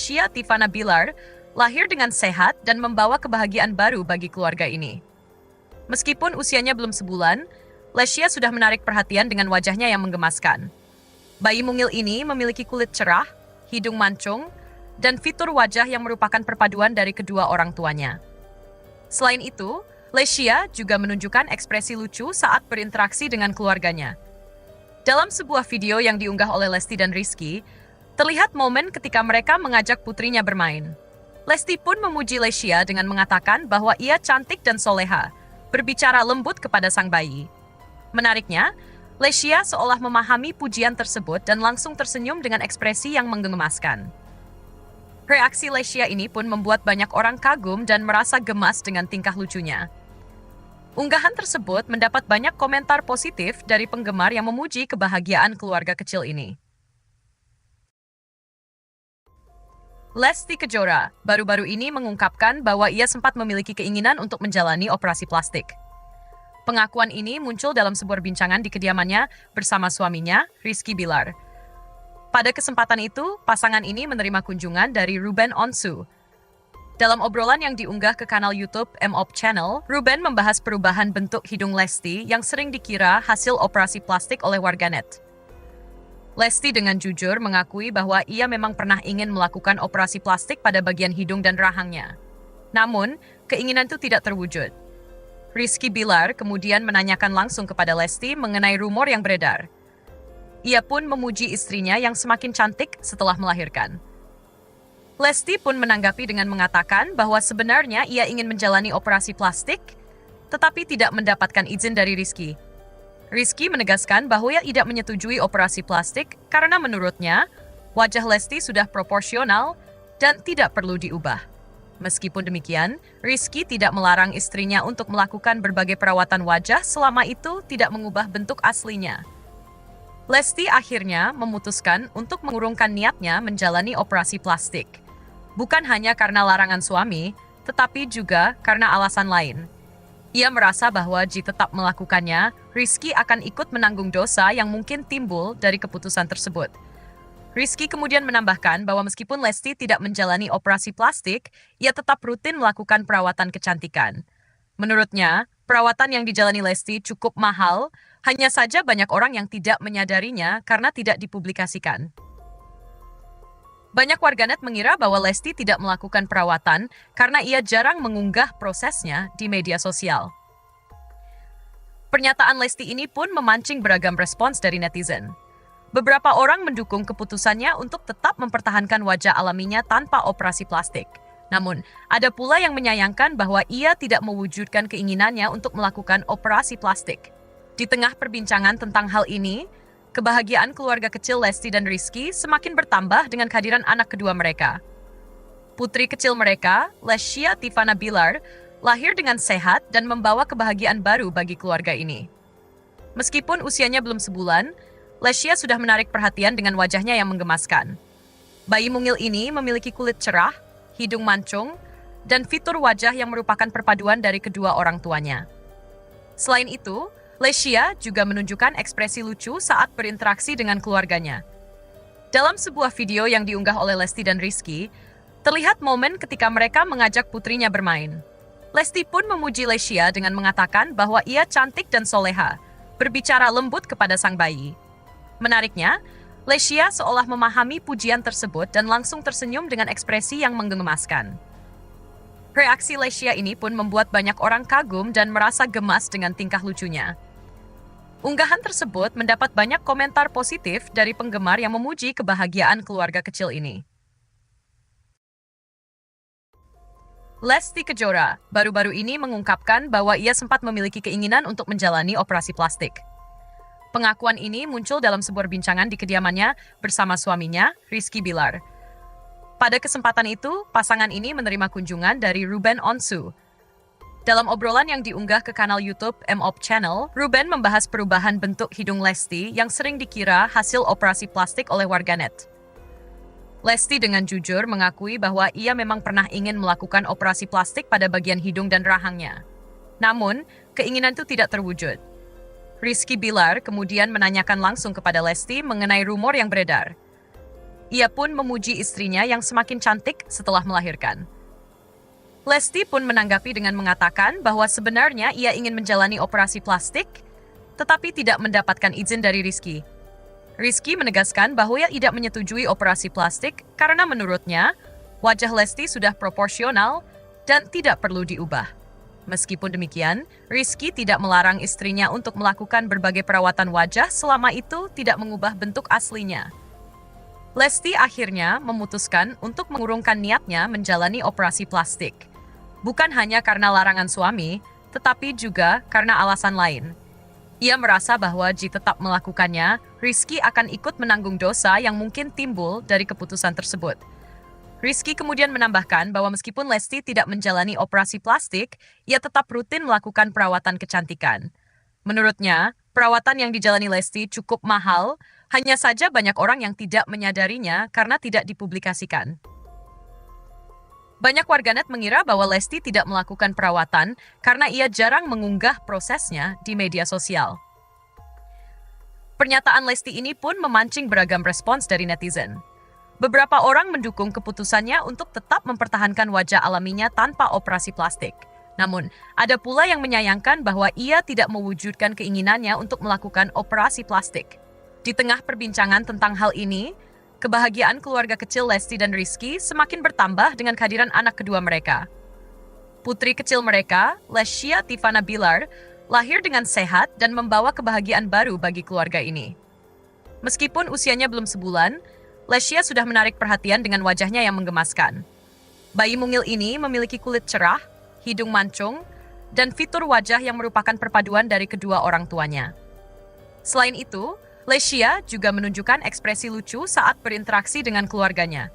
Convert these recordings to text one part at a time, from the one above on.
Lescia Tivana Bilar lahir dengan sehat dan membawa kebahagiaan baru bagi keluarga ini. Meskipun usianya belum sebulan, Lescia sudah menarik perhatian dengan wajahnya yang menggemaskan. Bayi mungil ini memiliki kulit cerah, hidung mancung, dan fitur wajah yang merupakan perpaduan dari kedua orang tuanya. Selain itu, Lescia juga menunjukkan ekspresi lucu saat berinteraksi dengan keluarganya. Dalam sebuah video yang diunggah oleh Lesti dan Rizky, terlihat momen ketika mereka mengajak putrinya bermain. Lesti pun memuji Lescia dengan mengatakan bahwa ia cantik dan soleha, berbicara lembut kepada sang bayi. Menariknya, Lescia seolah memahami pujian tersebut dan langsung tersenyum dengan ekspresi yang menggemaskan. Reaksi Lescia ini pun membuat banyak orang kagum dan merasa gemas dengan tingkah lucunya. Unggahan tersebut mendapat banyak komentar positif dari penggemar yang memuji kebahagiaan keluarga kecil ini. Lesti Kejora baru-baru ini mengungkapkan bahwa ia sempat memiliki keinginan untuk menjalani operasi plastik. Pengakuan ini muncul dalam sebuah bincangan di kediamannya bersama suaminya, Rizky Bilar. Pada kesempatan itu, pasangan ini menerima kunjungan dari Ruben Onsu. Dalam obrolan yang diunggah ke kanal YouTube MOP Channel, Ruben membahas perubahan bentuk hidung Lesti yang sering dikira hasil operasi plastik oleh warganet. Lesti dengan jujur mengakui bahwa ia memang pernah ingin melakukan operasi plastik pada bagian hidung dan rahangnya. Namun, keinginan itu tidak terwujud. Rizky Bilar kemudian menanyakan langsung kepada Lesti mengenai rumor yang beredar. Ia pun memuji istrinya yang semakin cantik setelah melahirkan. Lesti pun menanggapi dengan mengatakan bahwa sebenarnya ia ingin menjalani operasi plastik, tetapi tidak mendapatkan izin dari Rizky. Rizky menegaskan bahwa ia tidak menyetujui operasi plastik karena menurutnya, wajah Lesti sudah proporsional dan tidak perlu diubah. Meskipun demikian, Rizky tidak melarang istrinya untuk melakukan berbagai perawatan wajah selama itu tidak mengubah bentuk aslinya. Lesti akhirnya memutuskan untuk mengurungkan niatnya menjalani operasi plastik. Bukan hanya karena larangan suami, tetapi juga karena alasan lain. Ia merasa bahwa jika tetap melakukannya, Rizky akan ikut menanggung dosa yang mungkin timbul dari keputusan tersebut. Rizky kemudian menambahkan bahwa meskipun Lesti tidak menjalani operasi plastik, ia tetap rutin melakukan perawatan kecantikan. Menurutnya, perawatan yang dijalani Lesti cukup mahal, hanya saja banyak orang yang tidak menyadarinya karena tidak dipublikasikan. Banyak warganet mengira bahwa Lesti tidak melakukan perawatan karena ia jarang mengunggah prosesnya di media sosial. Pernyataan Lesti ini pun memancing beragam respons dari netizen. Beberapa orang mendukung keputusannya untuk tetap mempertahankan wajah alaminya tanpa operasi plastik. Namun, ada pula yang menyayangkan bahwa ia tidak mewujudkan keinginannya untuk melakukan operasi plastik. Di tengah perbincangan tentang hal ini, kebahagiaan keluarga kecil Lesti dan Rizky semakin bertambah dengan kehadiran anak kedua mereka. Putri kecil mereka, Lescia Tivana Bilar, lahir dengan sehat dan membawa kebahagiaan baru bagi keluarga ini. Meskipun usianya belum sebulan, Lescia sudah menarik perhatian dengan wajahnya yang menggemaskan. Bayi mungil ini memiliki kulit cerah, hidung mancung, dan fitur wajah yang merupakan perpaduan dari kedua orang tuanya. Selain itu, Lescia juga menunjukkan ekspresi lucu saat berinteraksi dengan keluarganya. Dalam sebuah video yang diunggah oleh Lesti dan Rizky, terlihat momen ketika mereka mengajak putrinya bermain. Lesti pun memuji Lescia dengan mengatakan bahwa ia cantik dan soleha, berbicara lembut kepada sang bayi. Menariknya, Lescia seolah memahami pujian tersebut dan langsung tersenyum dengan ekspresi yang menggemaskan. Reaksi Lescia ini pun membuat banyak orang kagum dan merasa gemas dengan tingkah lucunya. Unggahan tersebut mendapat banyak komentar positif dari penggemar yang memuji kebahagiaan keluarga kecil ini. Lesti Kejora baru-baru ini mengungkapkan bahwa ia sempat memiliki keinginan untuk menjalani operasi plastik. Pengakuan ini muncul dalam sebuah bincangan di kediamannya bersama suaminya, Rizky Bilar. Pada kesempatan itu, pasangan ini menerima kunjungan dari Ruben Onsu. Dalam obrolan yang diunggah ke kanal YouTube MOP Channel, Ruben membahas perubahan bentuk hidung Lesti yang sering dikira hasil operasi plastik oleh warganet. Lesti dengan jujur mengakui bahwa ia memang pernah ingin melakukan operasi plastik pada bagian hidung dan rahangnya. Namun, keinginan itu tidak terwujud. Rizky Bilar kemudian menanyakan langsung kepada Lesti mengenai rumor yang beredar. Ia pun memuji istrinya yang semakin cantik setelah melahirkan. Lesti pun menanggapi dengan mengatakan bahwa sebenarnya ia ingin menjalani operasi plastik, tetapi tidak mendapatkan izin dari Rizky. Rizky menegaskan bahwa ia tidak menyetujui operasi plastik karena menurutnya, wajah Lesti sudah proporsional dan tidak perlu diubah. Meskipun demikian, Rizky tidak melarang istrinya untuk melakukan berbagai perawatan wajah selama itu tidak mengubah bentuk aslinya. Lesti akhirnya memutuskan untuk mengurungkan niatnya menjalani operasi plastik. Bukan hanya karena larangan suami, tetapi juga karena alasan lain. Ia merasa bahwa jika tetap melakukannya, Rizky akan ikut menanggung dosa yang mungkin timbul dari keputusan tersebut. Rizky kemudian menambahkan bahwa meskipun Lesti tidak menjalani operasi plastik, ia tetap rutin melakukan perawatan kecantikan. Menurutnya, perawatan yang dijalani Lesti cukup mahal, hanya saja banyak orang yang tidak menyadarinya karena tidak dipublikasikan. Banyak warganet mengira bahwa Lesti tidak melakukan perawatan karena ia jarang mengunggah prosesnya di media sosial. Pernyataan Lesti ini pun memancing beragam respons dari netizen. Beberapa orang mendukung keputusannya untuk tetap mempertahankan wajah alaminya tanpa operasi plastik. Namun, ada pula yang menyayangkan bahwa ia tidak mewujudkan keinginannya untuk melakukan operasi plastik. Di tengah perbincangan tentang hal ini, kebahagiaan keluarga kecil Lesti dan Rizky semakin bertambah dengan kehadiran anak kedua mereka. Putri kecil mereka, Lesya Tivana Bilar, lahir dengan sehat dan membawa kebahagiaan baru bagi keluarga ini. Meskipun usianya belum sebulan, Lesya sudah menarik perhatian dengan wajahnya yang menggemaskan. Bayi mungil ini memiliki kulit cerah, hidung mancung, dan fitur wajah yang merupakan perpaduan dari kedua orang tuanya. Selain itu, Lesya juga menunjukkan ekspresi lucu saat berinteraksi dengan keluarganya.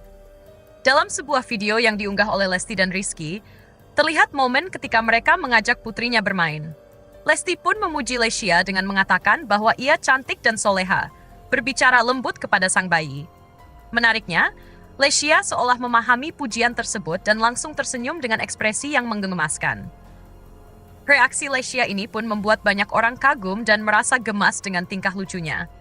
Dalam sebuah video yang diunggah oleh Lesti dan Rizky, terlihat momen ketika mereka mengajak putrinya bermain. Lesti pun memuji Lesya dengan mengatakan bahwa ia cantik dan soleha, berbicara lembut kepada sang bayi. Menariknya, Lesya seolah memahami pujian tersebut dan langsung tersenyum dengan ekspresi yang menggemaskan. Reaksi Lesya ini pun membuat banyak orang kagum dan merasa gemas dengan tingkah lucunya.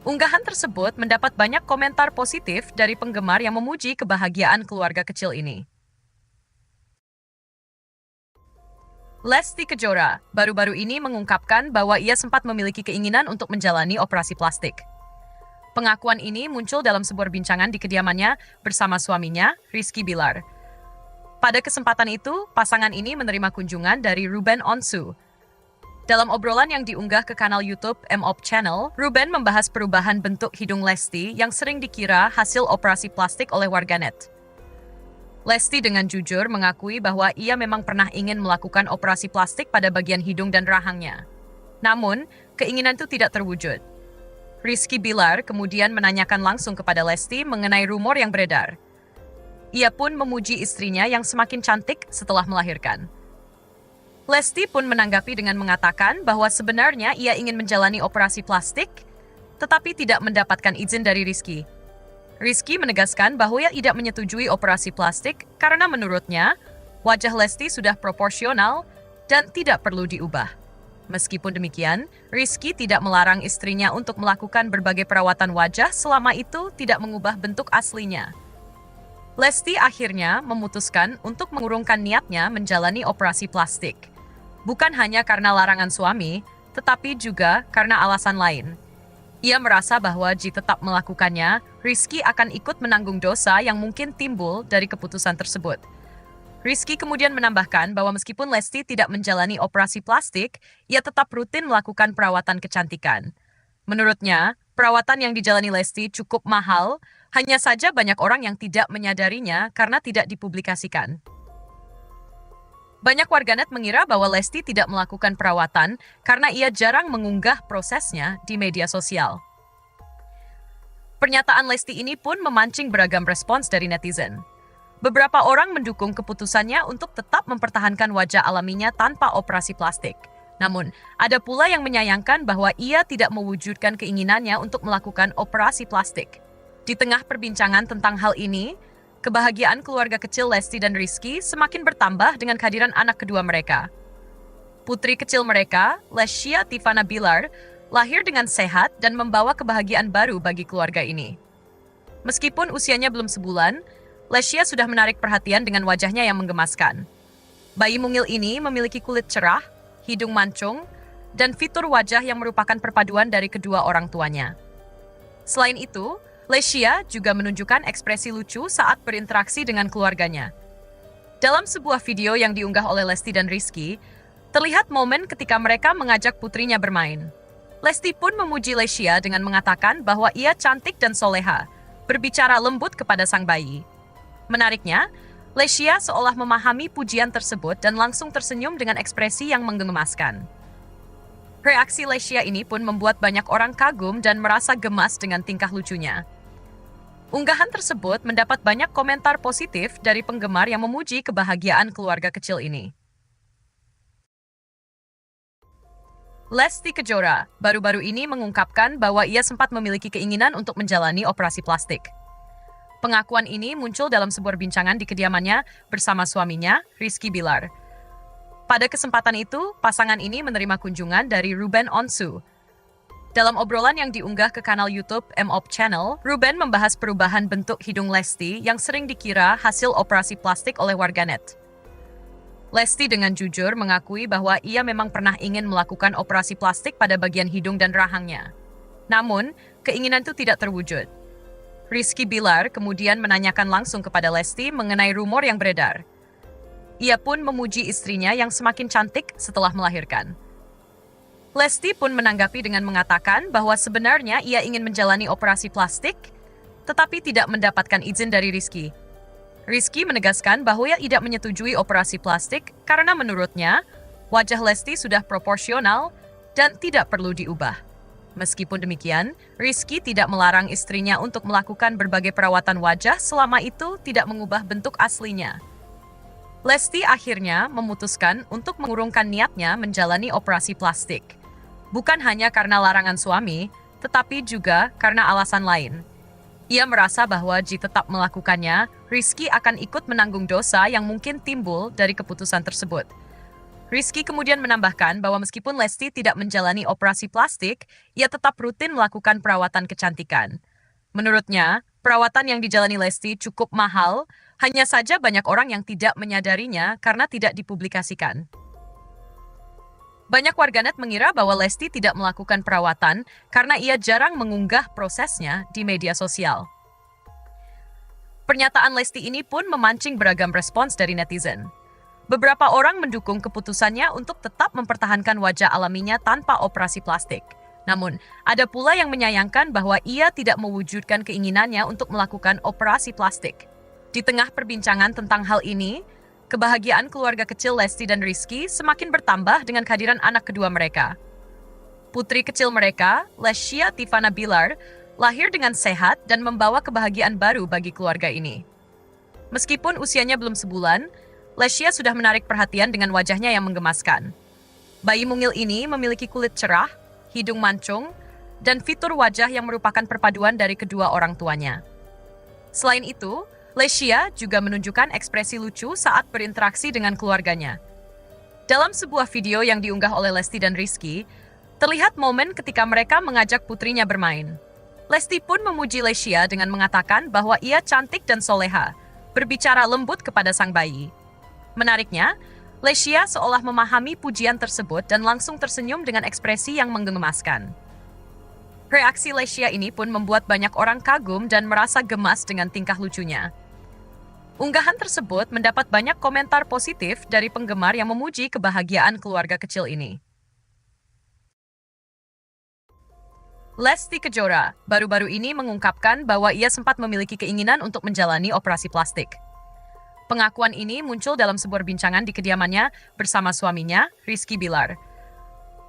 Unggahan tersebut mendapat banyak komentar positif dari penggemar yang memuji kebahagiaan keluarga kecil ini. Lesti Kejora baru-baru ini mengungkapkan bahwa ia sempat memiliki keinginan untuk menjalani operasi plastik. Pengakuan ini muncul dalam sebuah bincangan di kediamannya bersama suaminya, Rizky Bilar. Pada kesempatan itu, pasangan ini menerima kunjungan dari Ruben Onsu. Dalam obrolan yang diunggah ke kanal YouTube MOP Channel, Ruben membahas perubahan bentuk hidung Lesti yang sering dikira hasil operasi plastik oleh warganet. Lesti dengan jujur mengakui bahwa ia memang pernah ingin melakukan operasi plastik pada bagian hidung dan rahangnya. Namun, keinginan itu tidak terwujud. Rizky Bilar kemudian menanyakan langsung kepada Lesti mengenai rumor yang beredar. Ia pun memuji istrinya yang semakin cantik setelah melahirkan. Lesti pun menanggapi dengan mengatakan bahwa sebenarnya ia ingin menjalani operasi plastik, tetapi tidak mendapatkan izin dari Rizky. Rizky menegaskan bahwa ia tidak menyetujui operasi plastik karena menurutnya, wajah Lesti sudah proporsional dan tidak perlu diubah. Meskipun demikian, Rizky tidak melarang istrinya untuk melakukan berbagai perawatan wajah selama itu tidak mengubah bentuk aslinya. Lesti akhirnya memutuskan untuk mengurungkan niatnya menjalani operasi plastik. Bukan hanya karena larangan suami, tetapi juga karena alasan lain. Ia merasa bahwa jika tetap melakukannya, Rizky akan ikut menanggung dosa yang mungkin timbul dari keputusan tersebut. Rizky kemudian menambahkan bahwa meskipun Lesti tidak menjalani operasi plastik, ia tetap rutin melakukan perawatan kecantikan. Menurutnya, perawatan yang dijalani Lesti cukup mahal, hanya saja banyak orang yang tidak menyadarinya karena tidak dipublikasikan. Banyak warganet mengira bahwa Lesti tidak melakukan perawatan karena ia jarang mengunggah prosesnya di media sosial. Pernyataan Lesti ini pun memancing beragam respons dari netizen. Beberapa orang mendukung keputusannya untuk tetap mempertahankan wajah alaminya tanpa operasi plastik. Namun, ada pula yang menyayangkan bahwa ia tidak mewujudkan keinginannya untuk melakukan operasi plastik. Di tengah perbincangan tentang hal ini, kebahagiaan keluarga kecil Lesti dan Rizky semakin bertambah dengan kehadiran anak kedua mereka. Putri kecil mereka, Lesya Tivana Bilar, lahir dengan sehat dan membawa kebahagiaan baru bagi keluarga ini. Meskipun usianya belum sebulan, Lesya sudah menarik perhatian dengan wajahnya yang menggemaskan. Bayi mungil ini memiliki kulit cerah, hidung mancung, dan fitur wajah yang merupakan perpaduan dari kedua orang tuanya. Selain itu, Lesya juga menunjukkan ekspresi lucu saat berinteraksi dengan keluarganya. Dalam sebuah video yang diunggah oleh Lesti dan Rizky, terlihat momen ketika mereka mengajak putrinya bermain. Lesti pun memuji Lesya dengan mengatakan bahwa ia cantik dan soleha, berbicara lembut kepada sang bayi. Menariknya, Lesya seolah memahami pujian tersebut dan langsung tersenyum dengan ekspresi yang menggemaskan. Reaksi Lesya ini pun membuat banyak orang kagum dan merasa gemas dengan tingkah lucunya. Unggahan tersebut mendapat banyak komentar positif dari penggemar yang memuji kebahagiaan keluarga kecil ini. Lesti Kejora baru-baru ini mengungkapkan bahwa ia sempat memiliki keinginan untuk menjalani operasi plastik. Pengakuan ini muncul dalam sebuah bincangan di kediamannya bersama suaminya, Rizky Bilar. Pada kesempatan itu, pasangan ini menerima kunjungan dari Ruben Onsu. Dalam obrolan yang diunggah ke kanal YouTube MOP Channel, Ruben membahas perubahan bentuk hidung Lesti yang sering dikira hasil operasi plastik oleh warganet. Lesti dengan jujur mengakui bahwa ia memang pernah ingin melakukan operasi plastik pada bagian hidung dan rahangnya. Namun, keinginan itu tidak terwujud. Rizky Bilar kemudian menanyakan langsung kepada Lesti mengenai rumor yang beredar. Ia pun memuji istrinya yang semakin cantik setelah melahirkan. Lesti pun menanggapi dengan mengatakan bahwa sebenarnya ia ingin menjalani operasi plastik, tetapi tidak mendapatkan izin dari Rizky. Rizky menegaskan bahwa ia tidak menyetujui operasi plastik karena menurutnya, wajah Lesti sudah proporsional dan tidak perlu diubah. Meskipun demikian, Rizky tidak melarang istrinya untuk melakukan berbagai perawatan wajah selama itu tidak mengubah bentuk aslinya. Lesti akhirnya memutuskan untuk mengurungkan niatnya menjalani operasi plastik. Bukan hanya karena larangan suami, tetapi juga karena alasan lain. Ia merasa bahwa jika tetap melakukannya, Rizky akan ikut menanggung dosa yang mungkin timbul dari keputusan tersebut. Rizky kemudian menambahkan bahwa meskipun Lesti tidak menjalani operasi plastik, ia tetap rutin melakukan perawatan kecantikan. Menurutnya, perawatan yang dijalani Lesti cukup mahal, hanya saja banyak orang yang tidak menyadarinya karena tidak dipublikasikan. Banyak warganet mengira bahwa Lesti tidak melakukan perawatan karena ia jarang mengunggah prosesnya di media sosial. Pernyataan Lesti ini pun memancing beragam respons dari netizen. Beberapa orang mendukung keputusannya untuk tetap mempertahankan wajah alaminya tanpa operasi plastik. Namun, ada pula yang menyayangkan bahwa ia tidak mewujudkan keinginannya untuk melakukan operasi plastik. Di tengah perbincangan tentang hal ini, kebahagiaan keluarga kecil Lesti dan Rizky semakin bertambah dengan kehadiran anak kedua mereka. Putri kecil mereka, Lesya Tivana Bilar, lahir dengan sehat dan membawa kebahagiaan baru bagi keluarga ini. Meskipun usianya belum sebulan, Lesya sudah menarik perhatian dengan wajahnya yang menggemaskan. Bayi mungil ini memiliki kulit cerah, hidung mancung, dan fitur wajah yang merupakan perpaduan dari kedua orang tuanya. Selain itu, Lesya juga menunjukkan ekspresi lucu saat berinteraksi dengan keluarganya. Dalam sebuah video yang diunggah oleh Lesti dan Rizky, terlihat momen ketika mereka mengajak putrinya bermain. Lesti pun memuji Lesya dengan mengatakan bahwa ia cantik dan soleha, berbicara lembut kepada sang bayi. Menariknya, Lesya seolah memahami pujian tersebut dan langsung tersenyum dengan ekspresi yang menggemaskan. Reaksi Lesya ini pun membuat banyak orang kagum dan merasa gemas dengan tingkah lucunya. Unggahan tersebut mendapat banyak komentar positif dari penggemar yang memuji kebahagiaan keluarga kecil ini. Lesti Kejora baru-baru ini mengungkapkan bahwa ia sempat memiliki keinginan untuk menjalani operasi plastik. Pengakuan ini muncul dalam sebuah bincangan di kediamannya bersama suaminya, Rizky Bilar.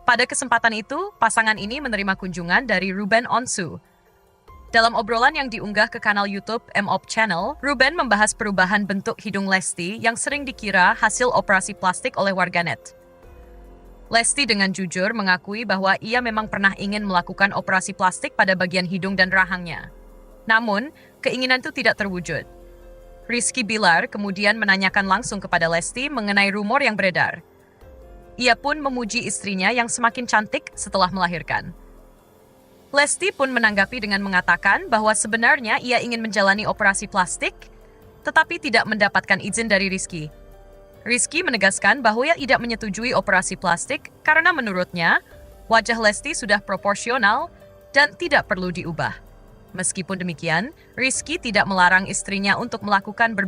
Pada kesempatan itu, pasangan ini menerima kunjungan dari Ruben Onsu. Dalam obrolan yang diunggah ke kanal YouTube MOP Channel, Ruben membahas perubahan bentuk hidung Lesti yang sering dikira hasil operasi plastik oleh warganet. Lesti dengan jujur mengakui bahwa ia memang pernah ingin melakukan operasi plastik pada bagian hidung dan rahangnya. Namun, keinginan itu tidak terwujud. Rizky Bilar kemudian menanyakan langsung kepada Lesti mengenai rumor yang beredar. Ia pun memuji istrinya yang semakin cantik setelah melahirkan. Lesti pun menanggapi dengan mengatakan bahwa sebenarnya ia ingin menjalani operasi plastik, tetapi tidak mendapatkan izin dari Rizky. Rizky menegaskan bahwa ia tidak menyetujui operasi plastik karena menurutnya, wajah Lesti sudah proporsional dan tidak perlu diubah. Meskipun demikian, Rizky tidak melarang istrinya untuk melakukan berbagai